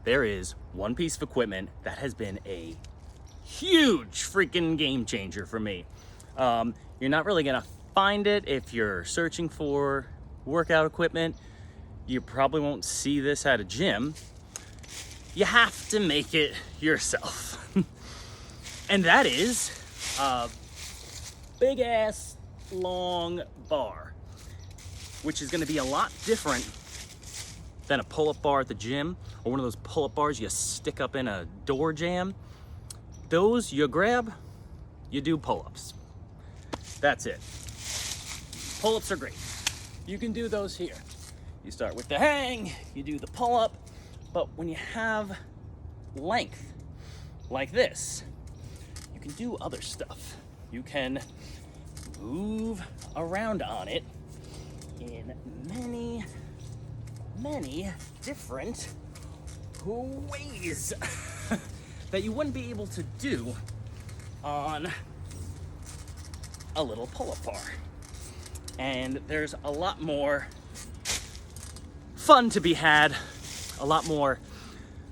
there is one piece of equipment that has been a huge freaking game changer for me. You're not really gonna find it if you're searching for workout equipment. You probably won't see this at a gym. You have to make it yourself. And that is a big ass long bar, which is gonna be a lot different than a pull-up bar at the gym, or one of those pull-up bars you stick up in a door jamb. Those you grab, you do pull-ups. That's it. Pull-ups are great. You can do those here. You start with the hang, you do the pull-up, but when you have length like this, you can do other stuff. You can move around on it in many different ways that you wouldn't be able to do on a little pull-up bar. And there's a lot more fun to be had, a lot more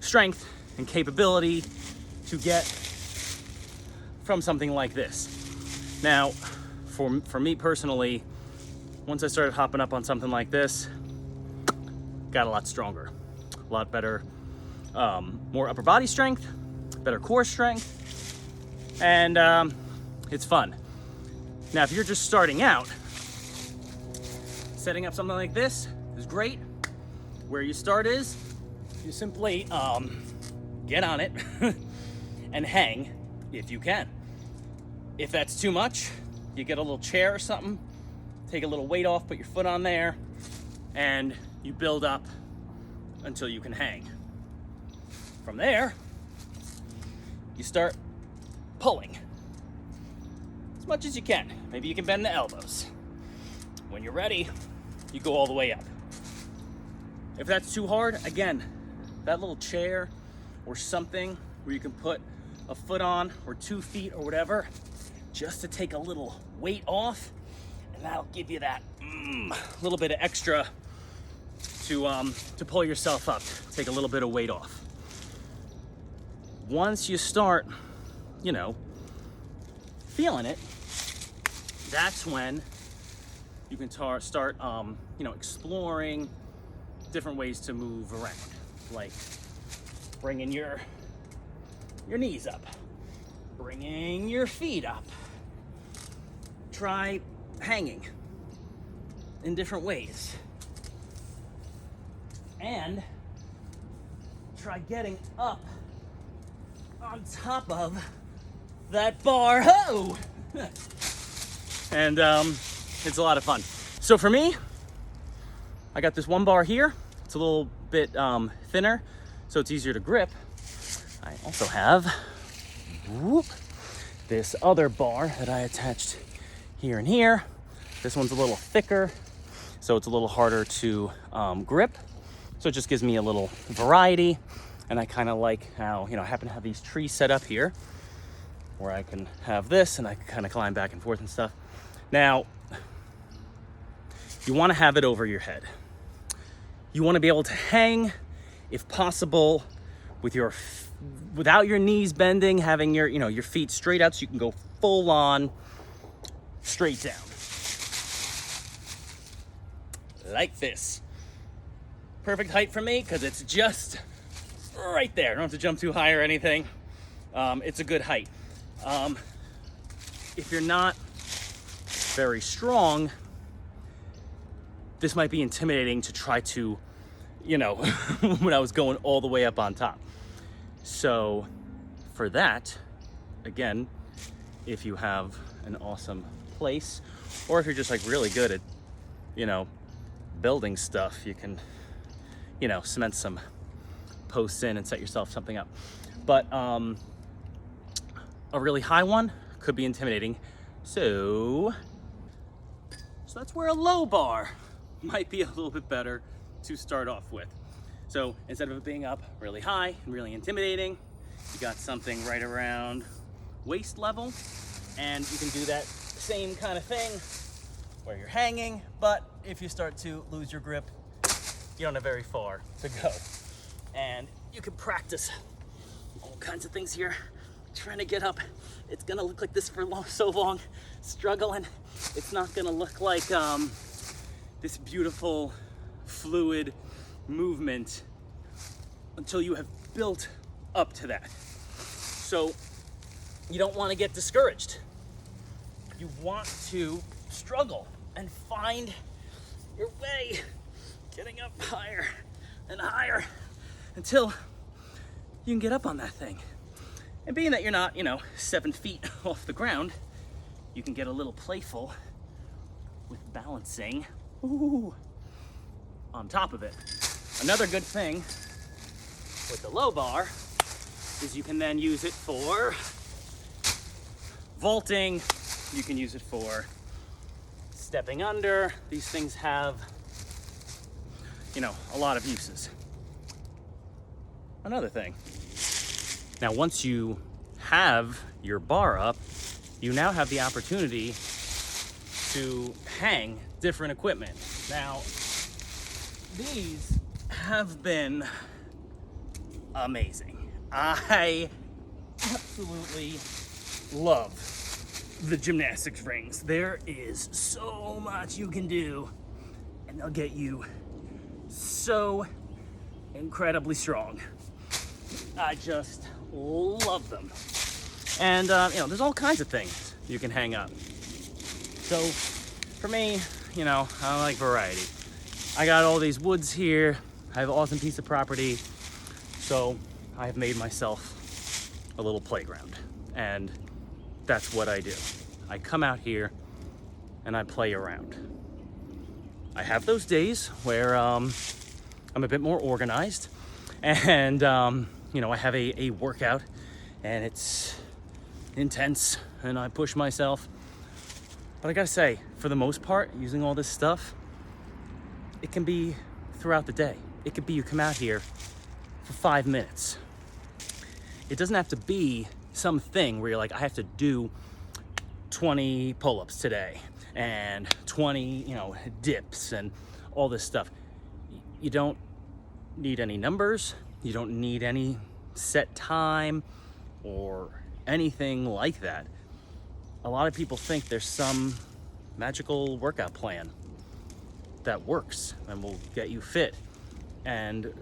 strength and capability to get from something like this. Now, for me personally, once I started hopping up on something like this, got a lot stronger, a lot better, more upper body strength, better core strength, and it's fun. Now, if you're just starting out, setting up something like this is great. Where you start is, you simply get on it and hang if you can. If that's too much, you get a little chair or something, take a little weight off, put your foot on there, and you build up until you can hang. From there, you start pulling as much as you can. Maybe you can bend the elbows. When you're ready, you go all the way up. If that's too hard, again, that little chair or something where you can put a foot on or 2 feet or whatever, just to take a little weight off, and that'll give you that little bit of extra to pull yourself up, take a little bit of weight off. Once you start, feeling it, that's when you can start, exploring different ways to move around, like bringing your knees up, bringing your feet up. Try hanging in different ways, and try getting up on top of that bar. Ho! And it's a lot of fun. So for me, I got this one bar here. It's a little bit thinner, so it's easier to grip. I also have this other bar that I attached here and here. This one's a little thicker, so it's a little harder to grip. So it just gives me a little variety. And I kind of like how, I happen to have these trees set up here where I can have this and I can kind of climb back and forth and stuff. Now, you want to have it over your head. You want to be able to hang, if possible, without your knees bending, having your feet straight out so you can go full on straight down. Like this. Perfect height for me because it's just right there. I don't have to jump too high or anything. It's a good height. If you're not very strong, this might be intimidating to try to, when I was going all the way up on top. So for that, again, if you have an awesome place, or if you're just like really good at, building stuff, you can, cement some posts in and set yourself something up. But a really high one could be intimidating. So that's where a low bar might be a little bit better to start off with. So instead of it being up really high and really intimidating, you got something right around waist level, and you can do that same kind of thing where you're hanging, but if you start to lose your grip, you don't have very far to go. And you can practice all kinds of things here. Trying to get up, it's gonna look like this for so long, struggling. It's not gonna look like this beautiful fluid movement until you have built up to that. So you don't want to get discouraged. You want to struggle and find your way, getting up higher and higher until you can get up on that thing. And being that you're not, 7 feet off the ground, you can get a little playful with balancing on top of it. Another good thing with the low bar is you can then use it for vaulting, you can use it for stepping under. These things have, a lot of uses. Another thing. Now, once you have your bar up, you now have the opportunity to hang different equipment. Now, these have been amazing. I absolutely love the gymnastics rings. There is so much you can do, and they'll get you so incredibly strong. I just love them. And, there's all kinds of things you can hang up. So, for me, I like variety. I got all these woods here. I have an awesome piece of property. So, I have made myself a little playground. And that's what I do. I come out here and I play around. I have those days where I'm a bit more organized. And, I have a workout and it's intense and I push myself. But I gotta say, for the most part, using all this stuff, it can be throughout the day. It could be you come out here for 5 minutes. It doesn't have to be something where you're like, I have to do 20 pull-ups today and 20, dips and all this stuff. You don't need any numbers. You don't need any set time or anything like that. A lot of people think there's some magical workout plan that works and will get you fit. And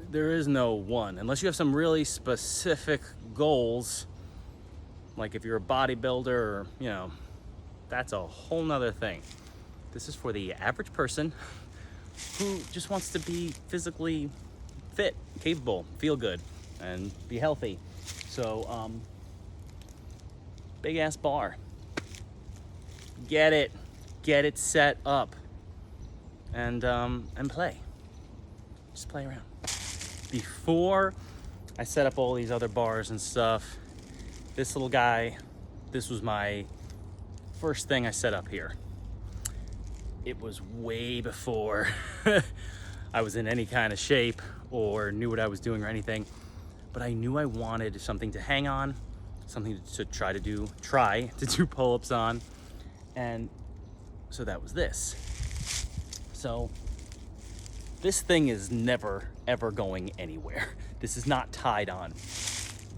there is no one, unless you have some really specific goals, like if you're a bodybuilder or, that's a whole nother thing. This is for the average person who just wants to be physically fit, capable, feel good, and be healthy. So, big ass bar. Get it set up, and play. Just play around. Before I set up all these other bars and stuff, this little guy, this was my first thing I set up here. It was way before I was in any kind of shape or knew what I was doing or anything, but I knew I wanted something to hang on, something to try to do pull-ups on, and so that was this. So this thing is never ever going anywhere. This is not tied on.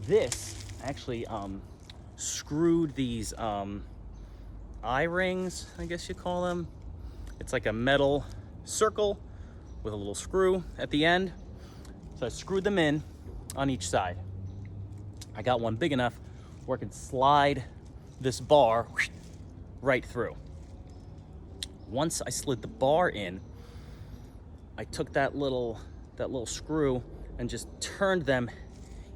This actually screwed these eye rings, I guess you call them. It's like a metal circle with a little screw at the end. So I screwed them in on each side. I got one big enough where I could slide this bar right through. Once I slid the bar in, I took that little screw and just turned them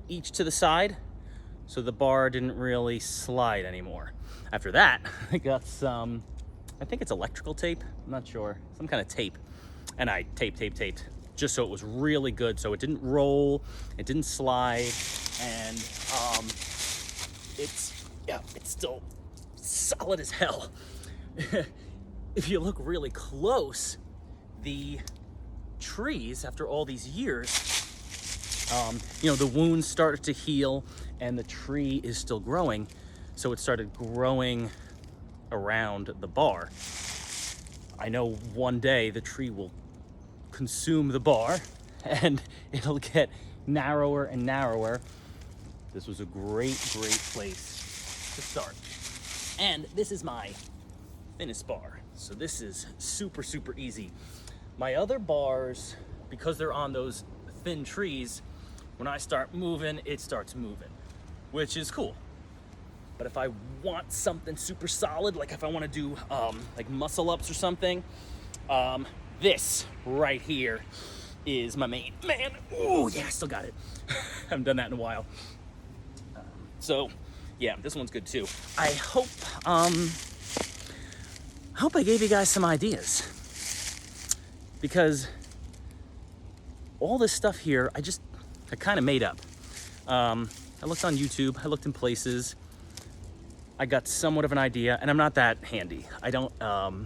each to the side so the bar didn't really slide anymore. After that, I got some, I think it's electrical tape, I'm not sure, some kind of tape. And I taped just so it was really good, so it didn't roll, it didn't slide, and it's still solid as hell. If you look really close, the trees, after all these years, the wounds started to heal and the tree is still growing, so it started growing around the bar. I know one day the tree will consume the bar and it'll get narrower and narrower, this was a great place to start. And this is my thinnest bar. So this is super, super easy. My other bars, because they're on those thin trees, when I start moving, it starts moving, which is cool. But if I want something super solid, like if I want to do like muscle ups or something, this right here is my main man. Oh yeah, I still got it. Haven't done that in a while. So yeah, this one's good too. I hope I gave you guys some ideas, because all this stuff here I kind of made up. I looked on YouTube, I looked in places, I got somewhat of an idea, and I'm not that handy. I don't know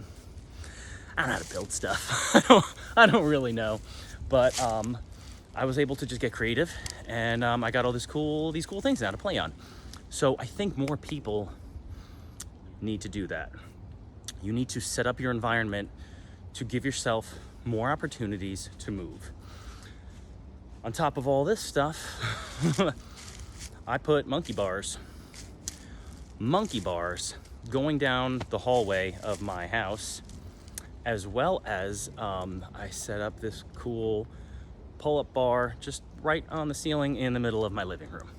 how to build stuff. I don't really know, but I was able to just get creative, and I got all these cool things now to play on. So I think more people need to do that. You need to set up your environment to give yourself more opportunities to move. On top of all this stuff, I put monkey bars going down the hallway of my house, as well as I set up this cool pull-up bar just right on the ceiling in the middle of my living room.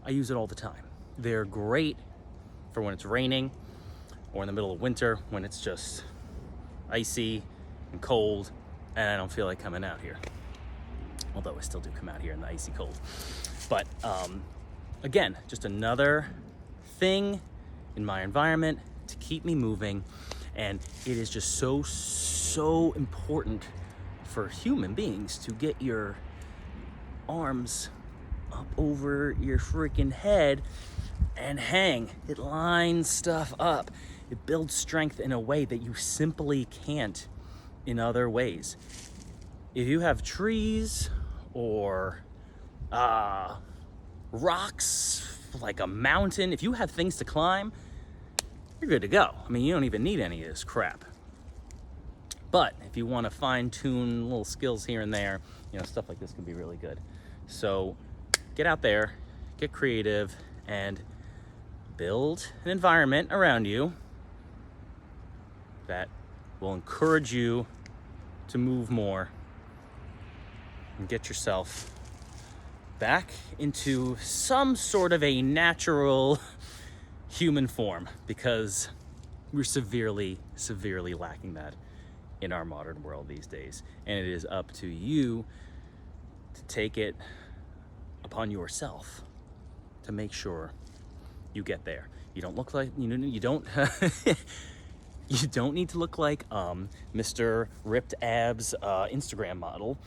I use it all the time. They're great for when it's raining, or in the middle of winter when it's just icy and cold and I don't feel like coming out here. Although I still do come out here in the icy cold. But again, just another thing in my environment to keep me moving. And it is just so important for human beings to get your arms up over your freaking head and hang. It lines stuff up. It builds strength in a way that you simply can't in other ways. If you have trees or rocks, like a mountain, if you have things to climb, you're good to go. I mean, you don't even need any of this crap. But if you want to fine-tune little skills here and there, stuff like this can be really good. So get out there, get creative, and build an environment around you that will encourage you to move more and get yourself back into some sort of a natural human form, because we're severely lacking that in our modern world these days. And it is up to you to take it upon yourself to make sure you get there. You don't look like, you don't you don't need to look like Mr. Ripped Abs Instagram model.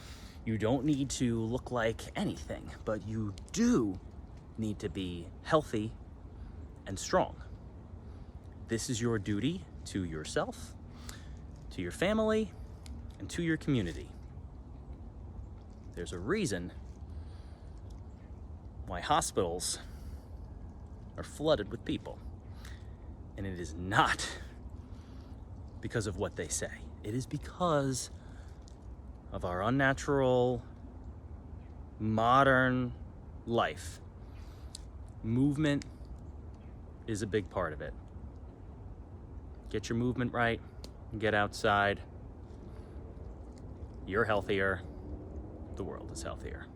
You don't need to look like anything, but you do need to be healthy and strong. This is your duty to yourself, to your family, and to your community. There's a reason why hospitals are flooded with people, and it is not because of what they say. It is because of our unnatural modern life. Movement is a big part of it. Get your movement right, get outside. You're healthier, the world is healthier.